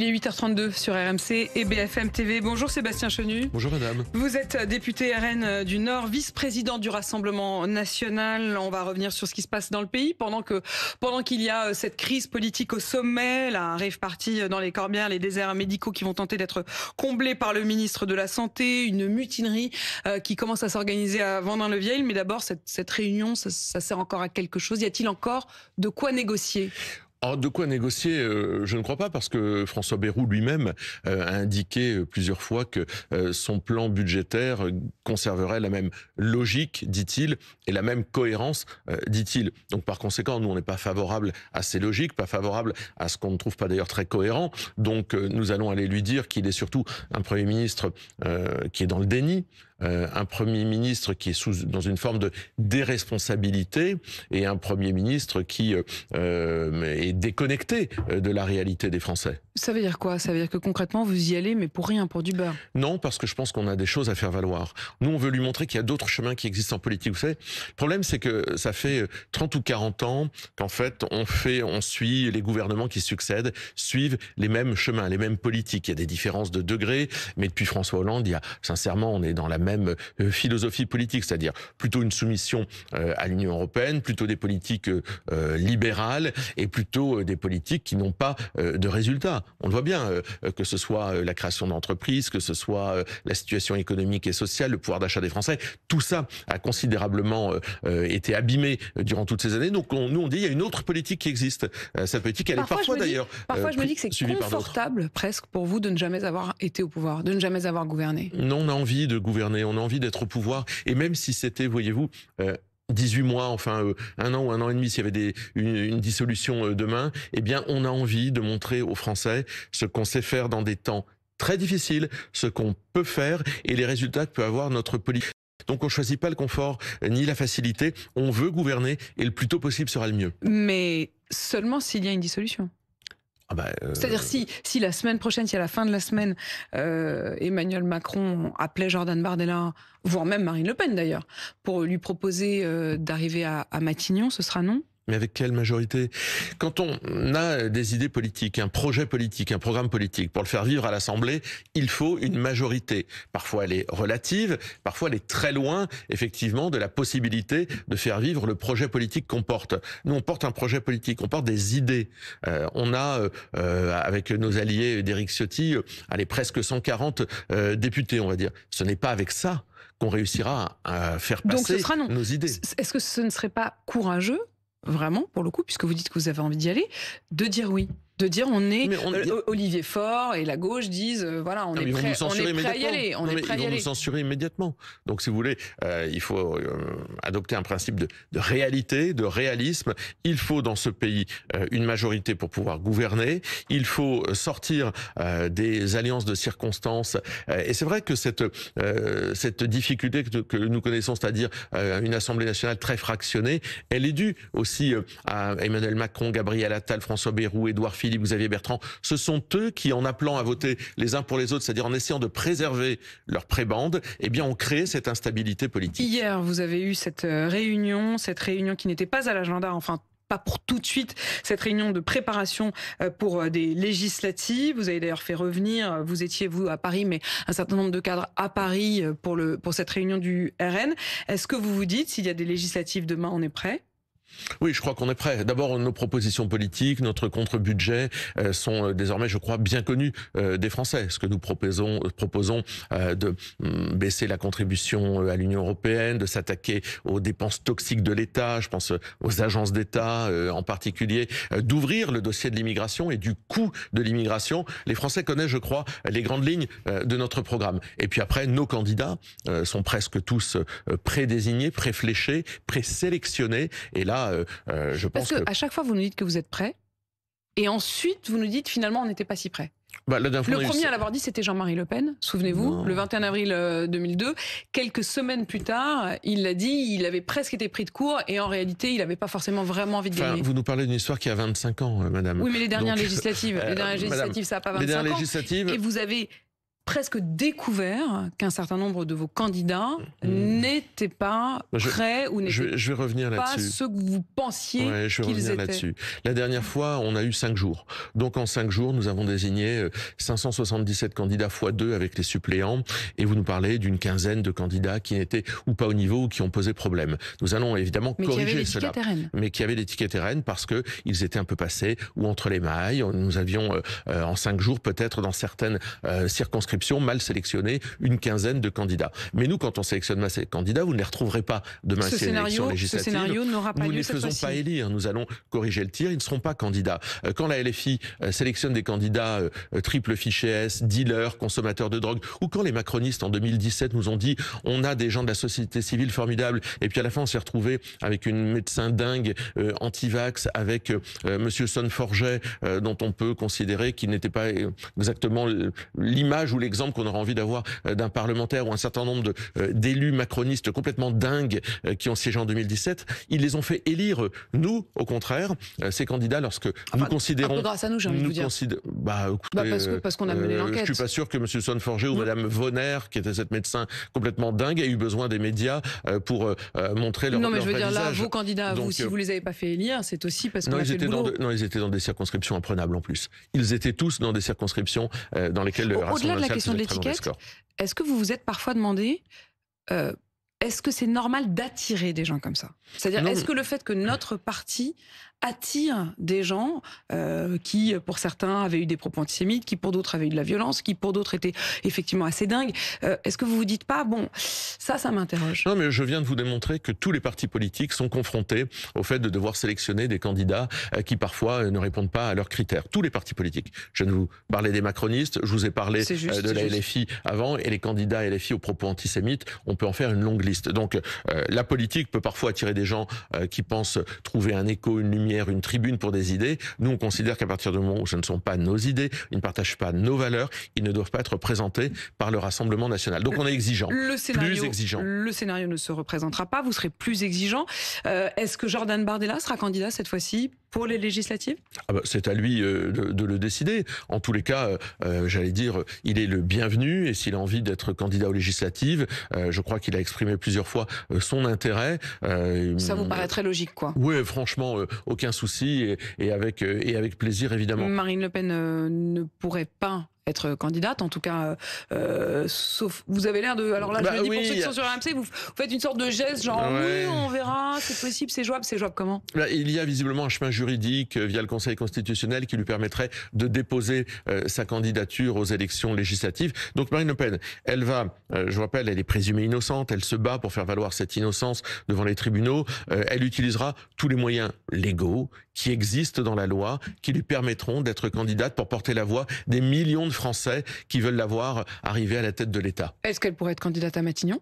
Il est 8h32 sur RMC et BFM TV. Bonjour Sébastien Chenu. Bonjour madame. Vous êtes député RN du Nord, vice-président du Rassemblement national. On va revenir sur ce qui se passe dans le pays pendant qu'il y a cette crise politique au sommet, la rave party dans les Corbières, les déserts médicaux qui vont tenter d'être comblés par le ministre de la Santé, une mutinerie qui commence à s'organiser à Vendin-le-Vieil. Mais d'abord, cette réunion, ça sert encore à quelque chose? Y a-t-il encore de quoi négocier? Alors, de quoi négocier, je ne crois pas, parce que François Bayrou lui-même a indiqué plusieurs fois que son plan budgétaire conserverait la même logique, dit-il, et la même cohérence, dit-il. Donc par conséquent, nous on n'est pas favorable à ces logiques, pas favorable à ce qu'on ne trouve pas d'ailleurs très cohérent. Donc nous allons aller lui dire qu'il est surtout un Premier ministre qui est dans le déni, un Premier ministre qui est dans une forme de déresponsabilité et un Premier ministre qui est déconnecté de la réalité des Français. Ça veut dire quoi? Ça veut dire que concrètement vous y allez mais pour rien, pour du beurre? Non, parce que je pense qu'on a des choses à faire valoir. Nous on veut lui montrer qu'il y a d'autres chemins qui existent en politique. Vous savez, le problème c'est que ça fait 30 ou 40 ans qu'en fait on suit les gouvernements qui succèdent, suivent les mêmes chemins, les mêmes politiques. Il y a des différences de degrés, mais depuis François Hollande, sincèrement on est dans la même philosophie politique, c'est-à-dire plutôt une soumission à l'Union européenne, plutôt des politiques libérales et plutôt des politiques qui n'ont pas de résultats. On le voit bien, que ce soit la création d'entreprises, que ce soit la situation économique et sociale, le pouvoir d'achat des Français, tout ça a considérablement été abîmé durant toutes ces années. Donc nous on dit il y a une autre politique qui existe. Cette politique, elle est parfois d'ailleurs Parfois je me dis que c'est confortable presque pour vous de ne jamais avoir été au pouvoir, de ne jamais avoir gouverné. Non, on a envie de gouverner, on a envie d'être au pouvoir. Et même si c'était, voyez-vous, 18 mois, enfin un an ou un an et demi, s'il y avait une dissolution demain, eh bien on a envie de montrer aux Français ce qu'on sait faire dans des temps très difficiles, ce qu'on peut faire et les résultats que peut avoir notre politique. Donc on choisit pas le confort ni la facilité, on veut gouverner et le plus tôt possible sera le mieux. Mais seulement s'il y a une dissolution. C'est-à-dire si la semaine prochaine, si à la fin de la semaine, Emmanuel Macron appelait Jordan Bardella, voire même Marine Le Pen d'ailleurs, pour lui proposer d'arriver à Matignon, ce sera non? Mais avec quelle majorité? Quand on a des idées politiques, un projet politique, un programme politique, pour le faire vivre à l'Assemblée, il faut une majorité. Parfois elle est relative, parfois elle est très loin, effectivement, de la possibilité de faire vivre le projet politique qu'on porte. Nous, on porte un projet politique, on porte des idées. On a, avec nos alliés d'Éric Ciotti, presque 140 députés, on va dire. Ce n'est pas avec ça qu'on réussira à faire passer donc ce sera non. Nos idées. Est-ce que ce ne serait pas courageux, vraiment, pour le coup, puisque vous dites que vous avez envie d'y aller, de dire oui, de dire Olivier Faure et la gauche disent voilà, on est prêt à y aller, ils vont nous censurer immédiatement. Donc si vous voulez, il faut adopter un principe de réalité, de réalisme. Il faut dans ce pays une majorité pour pouvoir gouverner. Il faut sortir des alliances de circonstances. Et c'est vrai que cette difficulté que nous connaissons, c'est-à-dire une Assemblée nationale très fractionnée, elle est due aussi à Emmanuel Macron, Gabriel Attal, François Bayrou, Édouard Philippe, Xavier Bertrand. Ce sont eux qui, en appelant à voter les uns pour les autres, c'est-à-dire en essayant de préserver leur prébande, eh bien, ont créé cette instabilité politique. Hier, vous avez eu cette réunion qui n'était pas à l'agenda, enfin, pas pour tout de suite, cette réunion de préparation pour des législatives. Vous avez d'ailleurs fait revenir, vous étiez vous à Paris, mais un certain nombre de cadres à Paris pour cette réunion du RN. Est-ce que vous vous dites, s'il y a des législatives demain, on est prêt? Oui, je crois qu'on est prêt. D'abord, nos propositions politiques, notre contre-budget sont désormais, je crois, bien connus des Français. Ce que nous proposons de baisser la contribution à l'Union européenne, de s'attaquer aux dépenses toxiques de l'État, je pense aux agences d'État en particulier, d'ouvrir le dossier de l'immigration et du coût de l'immigration. Les Français connaissent, je crois, les grandes lignes de notre programme. Et puis après, nos candidats sont presque tous prédésignés, préfléchés, présélectionnés. Et là, je pense Parce qu'à chaque fois, vous nous dites que vous êtes prêts, et ensuite, vous nous dites finalement, on n'était pas si prêts. Le premier à l'avoir dit, c'était Jean-Marie Le Pen, souvenez-vous, le 21 avril 2002. Quelques semaines plus tard, il l'a dit, il avait presque été pris de court, et en réalité, il n'avait pas forcément vraiment envie de gagner. Vous nous parlez d'une histoire qui a 25 ans, madame. Oui, mais les dernières législatives, ça n'a pas 25 ans. Et vous avez presque découvert qu'un certain nombre de vos candidats n'étaient pas prêts ou n'étaient je vais revenir pas là-dessus. ceux que vous pensiez qu'ils étaient. Là-dessus. La dernière fois, on a eu 5 jours. Donc en 5 jours, nous avons désigné 577 candidats x 2 avec les suppléants. Et vous nous parlez d'une quinzaine de candidats qui n'étaient ou pas au niveau ou qui ont posé problème. Nous allons évidemment corriger cela. Mais qui avaient l'étiquette RN parce que ils étaient un peu passés ou entre les mailles. Nous avions en 5 jours, peut-être dans certaines circonscriptions, mal sélectionné une quinzaine de candidats. Mais nous, quand on sélectionne ces candidats, vous ne les retrouverez pas demain si il y a une élection législative. Ce scénario n'aura pas lieu. Nous ne les faisons pas élire. Nous allons corriger le tir. Ils ne seront pas candidats. Quand la LFI sélectionne des candidats triple fichier S, dealers, consommateurs de drogue, ou quand les macronistes en 2017 nous ont dit on a des gens de la société civile formidables, et puis à la fin on s'est retrouvé avec une médecin dingue anti-vax, avec Monsieur Sonforget, dont on peut considérer qu'il n'était pas exactement l'image ou l'exemple qu'on aura envie d'avoir d'un parlementaire, ou un certain nombre d'élus macronistes complètement dingues qui ont siégé en 2017. Ils les ont fait élire. Nous, au contraire, ces candidats, lorsque nous considérons... Un peu grâce à nous, j'ai envie de vous dire. Parce qu'on a mené l'enquête. Je suis pas sûr que Monsieur Sonforget ou Madame Vonner, qui était cette médecin complètement dingue, ait eu besoin des médias pour montrer leur Non, mais je veux dire, visage. là, vos candidats, donc, vous, si vous les avez pas fait élire, c'est aussi parce qu'on a fait le boulot. Non, ils étaient dans des circonscriptions imprenables en plus. Ils étaient tous dans des circonscriptions dans lesquelles le Au-delà de la question de l'étiquette, est-ce que vous vous êtes parfois demandé, est-ce que c'est normal d'attirer des gens comme ça? C'est-à-dire, est-ce que le fait que notre parti attire des gens qui, pour certains, avaient eu des propos antisémites, qui, pour d'autres, avaient eu de la violence, qui, pour d'autres, étaient effectivement assez dingues, est-ce que vous vous dites pas, bon, ça m'interroge? Non, mais je viens de vous démontrer que tous les partis politiques sont confrontés au fait de devoir sélectionner des candidats qui, parfois, ne répondent pas à leurs critères. Tous les partis politiques. Je ne vous parlais des macronistes, je vous ai parlé de la LFI avant, et les candidats LFI aux propos antisémites, on peut en faire une longue liste. Donc, la politique peut parfois attirer des gens qui pensent trouver un écho, une lumière, une tribune pour des idées. Nous, on considère qu'à partir du moment où ce ne sont pas nos idées, ils ne partagent pas nos valeurs, ils ne doivent pas être présentés par le Rassemblement national. Donc on est exigeant, plus exigeant. Le scénario ne se représentera pas, vous serez plus exigeant. Est-ce que Jordan Bardella sera candidat cette fois-ci pour les législatives? C'est à lui de le décider. En tous les cas, j'allais dire, il est le bienvenu, et s'il a envie d'être candidat aux législatives, je crois qu'il a exprimé plusieurs fois son intérêt. Ça vous paraît très logique, quoi? Oui, franchement, aucun souci, et avec plaisir, évidemment. Marine Le Pen ne pourrait pas être candidate, en tout cas, sauf vous avez l'air de... Alors là, je le dis pour ceux qui sont sur RMC, vous faites une sorte de geste, genre oui, on verra, c'est possible, c'est jouable comment? Il y a visiblement un chemin juridique via le Conseil constitutionnel qui lui permettrait de déposer sa candidature aux élections législatives. Donc Marine Le Pen, elle va, je vous rappelle, elle est présumée innocente, elle se bat pour faire valoir cette innocence devant les tribunaux, elle utilisera tous les moyens légaux qui existent dans la loi, qui lui permettront d'être candidate pour porter la voix des millions de Français qui veulent la voir arriver à la tête de l'État. Est-ce qu'elle pourrait être candidate à Matignon?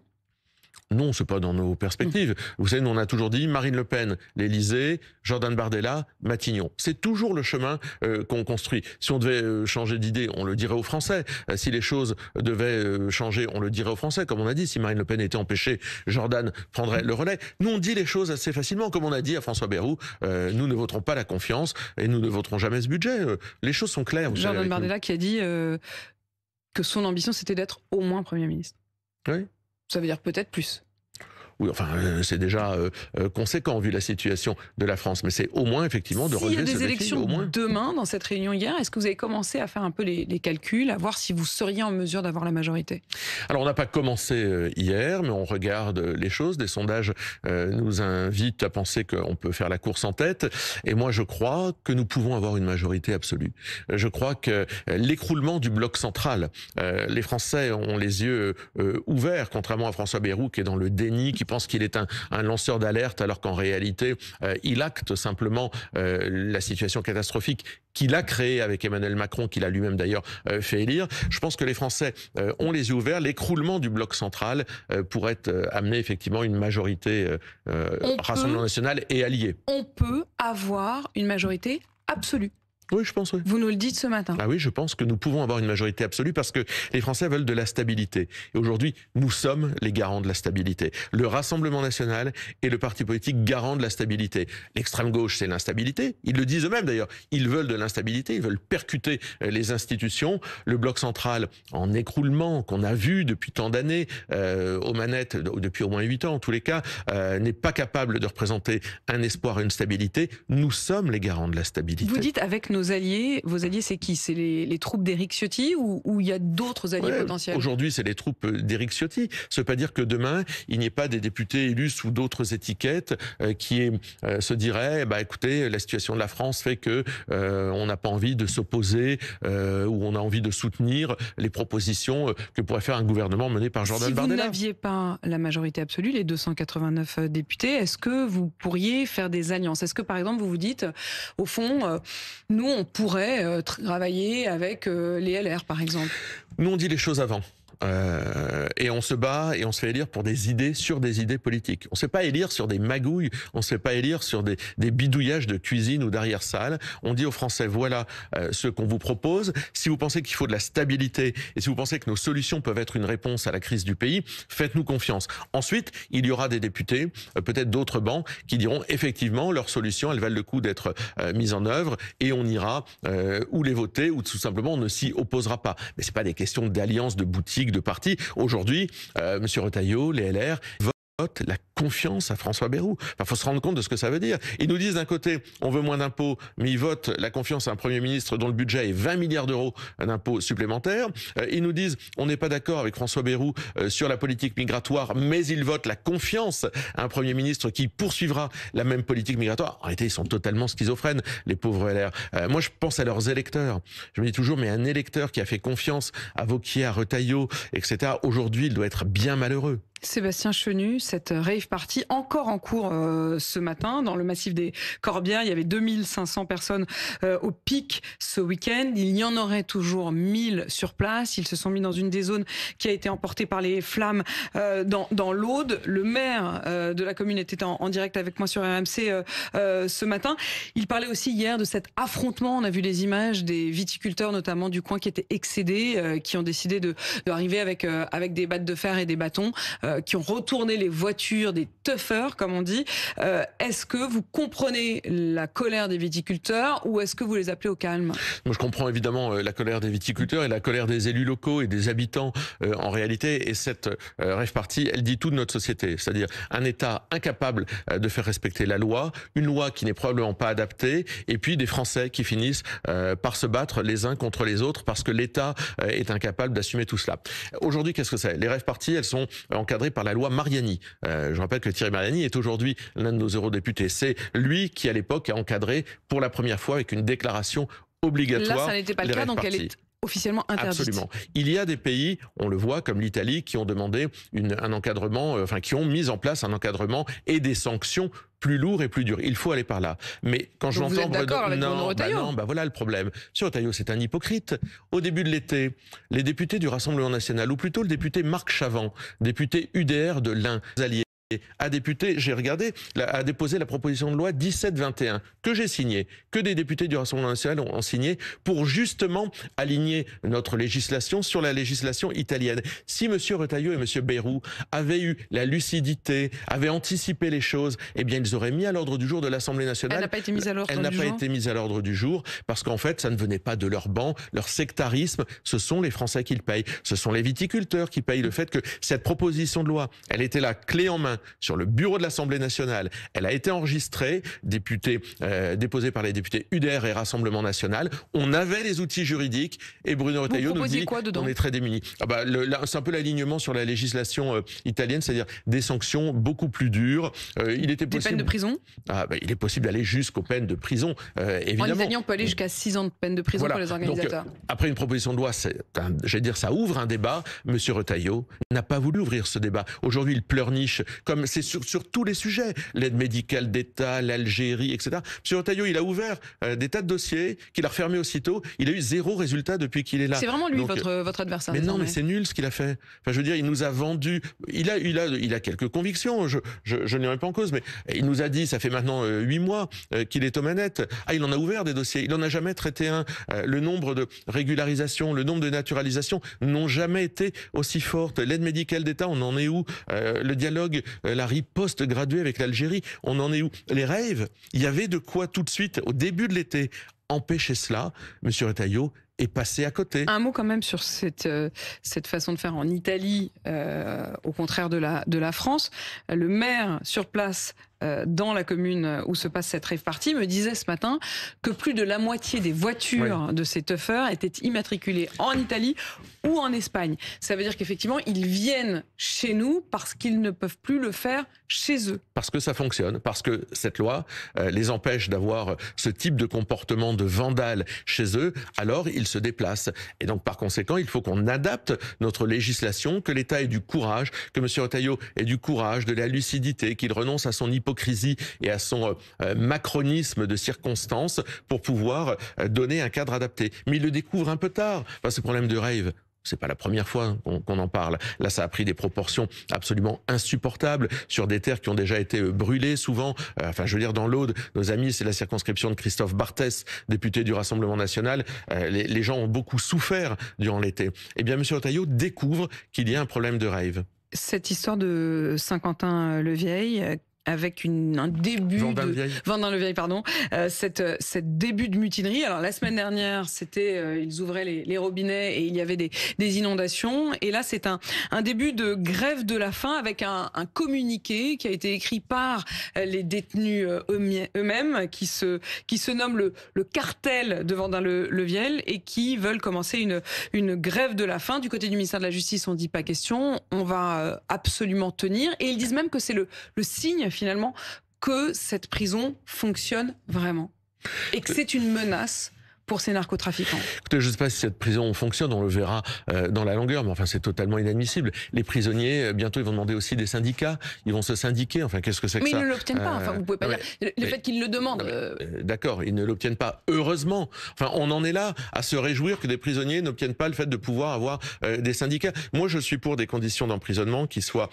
Non, c'est pas dans nos perspectives. Vous savez, nous on a toujours dit Marine Le Pen, l'Élysée, Jordan Bardella, Matignon. C'est toujours le chemin qu'on construit. Si on devait changer d'idée, on le dirait aux Français. Si les choses devaient changer, on le dirait aux Français. Comme on a dit, si Marine Le Pen était empêchée, Jordan prendrait le relais. Nous, on dit les choses assez facilement. Comme on a dit à François Bayrou, nous ne voterons pas la confiance et nous ne voterons jamais ce budget. Les choses sont claires. Jordan Bardella qui a dit que son ambition, c'était d'être au moins Premier ministre. Oui. Ça veut dire peut-être plus. Oui, enfin, c'est déjà conséquent vu la situation de la France, mais c'est au moins effectivement de relever ce défi. S'il y a des élections demain, dans cette réunion hier, est-ce que vous avez commencé à faire un peu les calculs, à voir si vous seriez en mesure d'avoir la majorité? Alors, on n'a pas commencé hier, mais on regarde les choses. Des sondages nous invitent à penser qu'on peut faire la course en tête. Et moi, je crois que nous pouvons avoir une majorité absolue. Je crois que l'écroulement du bloc central, les Français ont les yeux ouverts, contrairement à François Bayrou qui est dans le déni, qui pense qu'il est un lanceur d'alerte, alors qu'en réalité, il acte simplement la situation catastrophique qu'il a créée avec Emmanuel Macron, qu'il a lui-même d'ailleurs fait élire. Je pense que les Français ont les yeux ouverts. L'écroulement du bloc central pourrait amener effectivement une majorité Rassemblement national et allié. On peut avoir une majorité absolue. Oui, je pense, oui. Vous nous le dites ce matin. Ah oui, je pense que nous pouvons avoir une majorité absolue parce que les Français veulent de la stabilité. Et aujourd'hui, nous sommes les garants de la stabilité. Le Rassemblement national est le parti politique garant de la stabilité. L'extrême gauche, c'est l'instabilité. Ils le disent eux-mêmes d'ailleurs. Ils veulent de l'instabilité, ils veulent percuter les institutions. Le bloc central en écroulement qu'on a vu depuis tant d'années aux manettes, depuis au moins 8 ans en tous les cas, n'est pas capable de représenter un espoir et une stabilité. Nous sommes les garants de la stabilité. Vous dites avec nos alliés, vos alliés c'est qui? C'est les troupes d'Éric Ciotti ou il y a d'autres alliés potentiels? Aujourd'hui c'est les troupes d'Éric Ciotti. Ça veut pas dire que demain il n'y ait pas des députés élus sous d'autres étiquettes qui se diraient écoutez, la situation de la France fait que on n'a pas envie de s'opposer ou on a envie de soutenir les propositions que pourrait faire un gouvernement mené par Jordan Bardella. Si vous n'aviez pas la majorité absolue, les 289 députés, est-ce que vous pourriez faire des alliances? Est-ce que par exemple vous vous dites au fond nous on pourrait travailler avec les LR par exemple? Nous on dit les choses avant. Et on se bat et on se fait élire pour des idées, sur des idées politiques. On ne se fait pas élire sur des magouilles, on ne se fait pas élire sur des bidouillages de cuisine ou d'arrière-salle. On dit aux Français, voilà ce qu'on vous propose. Si vous pensez qu'il faut de la stabilité et si vous pensez que nos solutions peuvent être une réponse à la crise du pays, faites-nous confiance. Ensuite, il y aura des députés, peut-être d'autres bancs, qui diront effectivement leurs solutions, elles valent le coup d'être mises en œuvre et on ira ou les voter ou tout simplement on ne s'y opposera pas. Mais c'est pas des questions d'alliance, de boutique, de parti. Aujourd'hui, Monsieur Retailleau, les LR votent la confiance à François Bayrou. Il faut se rendre compte de ce que ça veut dire. Ils nous disent d'un côté, on veut moins d'impôts, mais ils votent la confiance à un Premier ministre dont le budget est 20 milliards d'euros d'impôts supplémentaires. Ils nous disent, on n'est pas d'accord avec François Bayrou sur la politique migratoire, mais ils votent la confiance à un Premier ministre qui poursuivra la même politique migratoire. En réalité, ils sont totalement schizophrènes, les pauvres LR. Moi, je pense à leurs électeurs. Je me dis toujours, mais un électeur qui a fait confiance à Wauquiez, à Retailleau, etc., aujourd'hui, il doit être bien malheureux. Sébastien Chenu, cette rave party encore en cours ce matin dans le massif des Corbières. Il y avait 2500 personnes au pic ce week-end. Il y en aurait toujours 1000 sur place. Ils se sont mis dans une des zones qui a été emportée par les flammes dans l'Aude. Le maire de la commune était en direct avec moi sur RMC ce matin. Il parlait aussi hier de cet affrontement. On a vu les images des viticulteurs notamment du coin qui étaient excédés, qui ont décidé d'arriver avec des battes de fer et des bâtons, qui ont retourné les voitures des tuffers, comme on dit. Est-ce que vous comprenez la colère des viticulteurs ou est-ce que vous les appelez au calme? Moi, je comprends évidemment la colère des viticulteurs et la colère des élus locaux et des habitants en réalité. Et cette rave party, elle dit tout de notre société. C'est-à-dire un État incapable de faire respecter la loi, une loi qui n'est probablement pas adaptée, et puis des Français qui finissent par se battre les uns contre les autres parce que l'État est incapable d'assumer tout cela. Aujourd'hui, qu'est-ce que c'est? Les rave parties, elles sont encadrées par la loi Mariani. Je rappelle que Thierry Mariani est aujourd'hui l'un de nos eurodéputés. C'est lui qui, à l'époque, a encadré pour la première fois avec une déclaration obligatoire. Là, ça n'était pas le cas, donc elle est officiellement interdite. Absolument. Il y a des pays, on le voit, comme l'Italie, qui ont demandé un encadrement, qui ont mis en place un encadrement et des sanctions plus lourds et plus durs. Il faut aller par là. Mais quand je l'entends, voilà le problème. Monsieur Retailleau, c'est un hypocrite. Au début de l'été, les députés du Rassemblement national, ou plutôt le député Marc Chavant, député UDR de l'Ain, alliés, a déposé la proposition de loi 1721 que j'ai signée, que des députés du Rassemblement national ont signé pour justement aligner notre législation sur la législation italienne. Si monsieur Retailleau et monsieur Bayrou avaient eu la lucidité, avaient anticipé les choses, eh bien ils auraient mis à l'ordre du jour de l'Assemblée nationale. Elle n'a pas été mise à l'ordre du jour. Elle n'a pas été mise à l'ordre du jour parce qu'en fait ça ne venait pas de leur banc, leur sectarisme. Ce sont les Français qui le payent. Ce sont les viticulteurs qui payent le fait que cette proposition de loi, elle était là, clé en main, sur le bureau de l'Assemblée nationale. Elle a été enregistrée, déposée par les députés UDR et Rassemblement national. On avait les outils juridiques et Bruno Retailleau nous dit qu'on est très démunis. C'est un peu l'alignement sur la législation italienne, c'est-à-dire des sanctions beaucoup plus dures. Il était possible... Des peines de prison? Il est possible d'aller jusqu'aux peines de prison, évidemment. En Italie, on peut aller jusqu'à 6 ans de peine de prison pour les organisateurs. Donc, après une proposition de loi, ça ouvre un débat. Monsieur Retailleau n'a pas voulu ouvrir ce débat. Aujourd'hui, il pleurniche comme c'est sur tous les sujets, l'aide médicale d'État, l'Algérie, etc. M. Retailleau, il a ouvert des tas de dossiers qu'il a refermés aussitôt. Il a eu 0 résultat depuis qu'il est là. C'est vraiment lui, votre adversaire. Mais non, mais c'est nul ce qu'il a fait. Enfin, je veux dire, il nous a vendu. Il a quelques convictions. Je ne les remets pas en cause, mais il nous a dit, ça fait maintenant 8 mois qu'il est aux manettes. Ah, il en a ouvert des dossiers. Il en a jamais traité un. Le nombre de régularisations, le nombre de naturalisations n'ont jamais été aussi fortes. L'aide médicale d'État, on en est où? Le dialogue, la riposte graduée avec l'Algérie, on en est où? Les raves, il y avait de quoi tout de suite, au début de l'été, empêcher cela. Monsieur Retailleau est passé à côté. Un mot quand même sur cette façon de faire en Italie, au contraire de la France. Le maire sur place, dans la commune où se passe cette rave party, me disait ce matin que plus de la moitié des voitures de ces teufeurs étaient immatriculées en Italie ou en Espagne. Ça veut dire qu'effectivement, ils viennent chez nous parce qu'ils ne peuvent plus le faire chez eux. Parce que ça fonctionne, parce que cette loi les empêche d'avoir ce type de comportement de vandale chez eux, alors ils se déplacent. Et donc par conséquent, il faut qu'on adapte notre législation, que l'État ait du courage, que M. Retailleau ait du courage, de la lucidité, qu'il renonce à son hypocrisie et à son macronisme de circonstances pour pouvoir donner un cadre adapté. Mais il le découvre un peu tard. Enfin, ce problème de rave, c'est pas la première fois qu'on en parle. Là, ça a pris des proportions absolument insupportables sur des terres qui ont déjà été brûlées souvent. Enfin, je veux dire, dans l'Aude, nos amis, c'est la circonscription de Christophe Barthès, député du Rassemblement national. Les gens ont beaucoup souffert durant l'été. Eh bien, M. Retailleau découvre qu'il y a un problème de rave. Cette histoire de Saint-Quentin-le-Vieil, avec un début Vendin-le-Vieil, pardon, cette début de mutinerie. Alors la semaine dernière, c'était ils ouvraient les robinets et il y avait des inondations. Et là, c'est un début de grève de la faim avec un communiqué qui a été écrit par les détenus eux-mêmes, qui se nomme le cartel de Vendin-le-Vieil et qui veulent commencer une grève de la faim. Du côté du ministère de la Justice, on dit pas question, on va absolument tenir. Et ils disent même que c'est le signe finalement que cette prison fonctionne vraiment et que c'est une menace pour ces narcotrafiquants. Écoutez, je ne sais pas si cette prison fonctionne, on le verra dans la longueur, mais enfin c'est totalement inadmissible. Les prisonniers, bientôt ils vont demander aussi des syndicats, ils vont se syndiquer, enfin qu'est-ce que c'est que ça? Mais ils ne l'obtiennent pas, enfin vous pouvez pas dire, le fait qu'ils le demandent. D'accord, ils ne l'obtiennent pas, heureusement. Enfin on en est là à se réjouir que des prisonniers n'obtiennent pas le fait de pouvoir avoir des syndicats. Moi je suis pour des conditions d'emprisonnement qui soient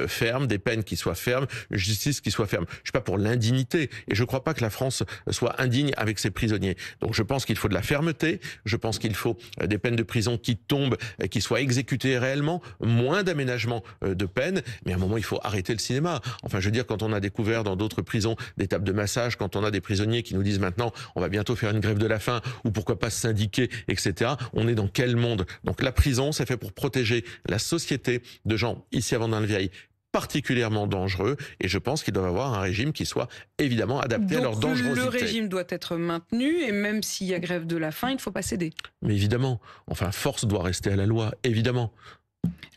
fermes, des peines qui soient fermes, une justice qui soit ferme. Je suis pas pour l'indignité, et je ne crois pas que la France soit indigne avec ses prisonniers. Donc je pense qu'il faut de la fermeté, je pense qu'il faut des peines de prison qui tombent, qui soient exécutées réellement, moins d'aménagement de peine, mais à un moment il faut arrêter le cinéma. Enfin je veux dire, quand on a découvert dans d'autres prisons des tables de massage, quand on a des prisonniers qui nous disent maintenant on va bientôt faire une grève de la faim, ou pourquoi pas se syndiquer, etc. On est dans quel monde? Donc la prison, c'est fait pour protéger la société de gens ici à Vendin-le-Vieil particulièrement dangereux, et je pense qu'ils doivent avoir un régime qui soit évidemment adapté à leur dangerosité. Le régime doit être maintenu, et même s'il y a grève de la faim, il ne faut pas céder. Mais évidemment, enfin force doit rester à la loi, évidemment.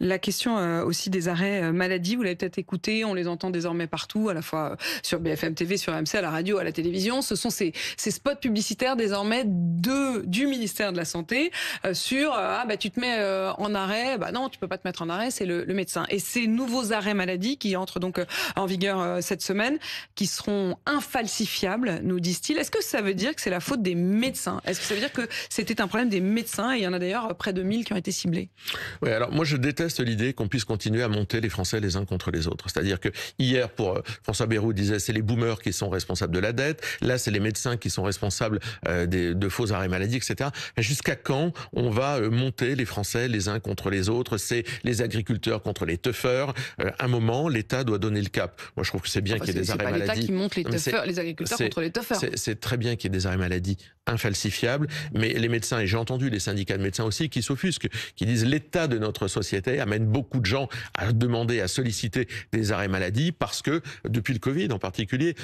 La question aussi des arrêts maladie, vous l'avez peut-être écouté, on les entend désormais partout, à la fois sur BFM TV, sur AMC, à la radio, à la télévision. Ce sont ces spots publicitaires désormais du ministère de la Santé sur tu te mets en arrêt, non, tu peux pas te mettre en arrêt, c'est le médecin. Et ces nouveaux arrêts maladie qui entrent donc en vigueur cette semaine, qui seront infalsifiables, nous disent-ils. Est-ce que ça veut dire que c'est la faute des médecins? Est-ce que ça veut dire que c'était un problème des médecins? Et il y en a d'ailleurs près de 1000 qui ont été ciblés. Oui, alors moi je déteste l'idée qu'on puisse continuer à monter les Français les uns contre les autres. C'est-à-dire que hier, pour François Bayrou disait, c'est les boomers qui sont responsables de la dette. Là, c'est les médecins qui sont responsables de faux arrêts maladie, etc. Mais jusqu'à quand on va monter les Français les uns contre les autres? C'est les agriculteurs contre les teufeurs. Un moment, l'État doit donner le cap. Moi, je trouve que c'est bien qu'il y ait des arrêts maladie. C'est pas l'État qui monte les agriculteurs contre les teufeurs. C'est très bien qu'il y ait des arrêts maladie infalsifiables, mais les médecins, et j'ai entendu les syndicats de médecins aussi, qui s'offusquent, qui disent l'état de notre société amène beaucoup de gens à demander, à solliciter des arrêts maladie parce que, depuis le Covid en particulier,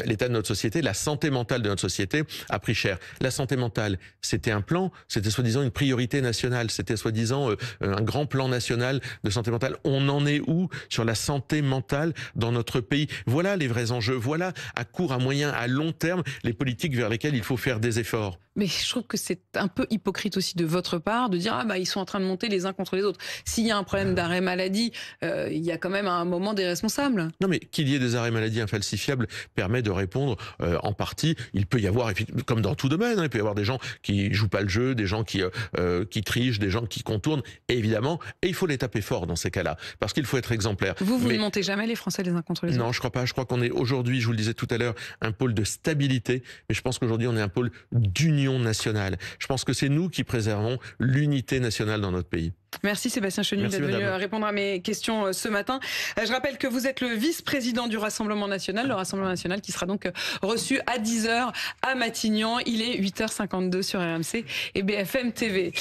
l'état de notre société, la santé mentale de notre société a pris cher. La santé mentale, c'était un plan, c'était soi-disant une priorité nationale, c'était soi-disant un grand plan national de santé mentale. On en est où sur la santé mentale dans notre pays? Voilà les vrais enjeux, voilà à court, à moyen, à long terme les politiques vers lesquelles il faut faire des efforts. fort. Mais je trouve que c'est un peu hypocrite aussi de votre part de dire ils sont en train de monter les uns contre les autres. S'il y a un problème d'arrêt maladie, il y a quand même à un moment des responsables. Non, mais qu'il y ait des arrêts maladie infalsifiables permet de répondre en partie. Il peut y avoir, comme dans tout domaine, il peut y avoir des gens qui jouent pas le jeu, des gens qui trichent, des gens qui contournent, évidemment, et il faut les taper fort dans ces cas-là, parce qu'il faut être exemplaire. Vous ne montez jamais les Français les uns contre les autres? Non, je crois pas. Je crois qu'on est aujourd'hui, je vous le disais tout à l'heure, un pôle de stabilité, mais je pense qu'aujourd'hui on est un pôle d'union nationale. Je pense que c'est nous qui préservons l'unité nationale dans notre pays. Merci Sébastien Chenu d'être venu répondre à mes questions ce matin. Je rappelle que vous êtes le vice-président du Rassemblement National, le Rassemblement National qui sera donc reçu à 10h à Matignon. Il est 8h52 sur RMC et BFM TV.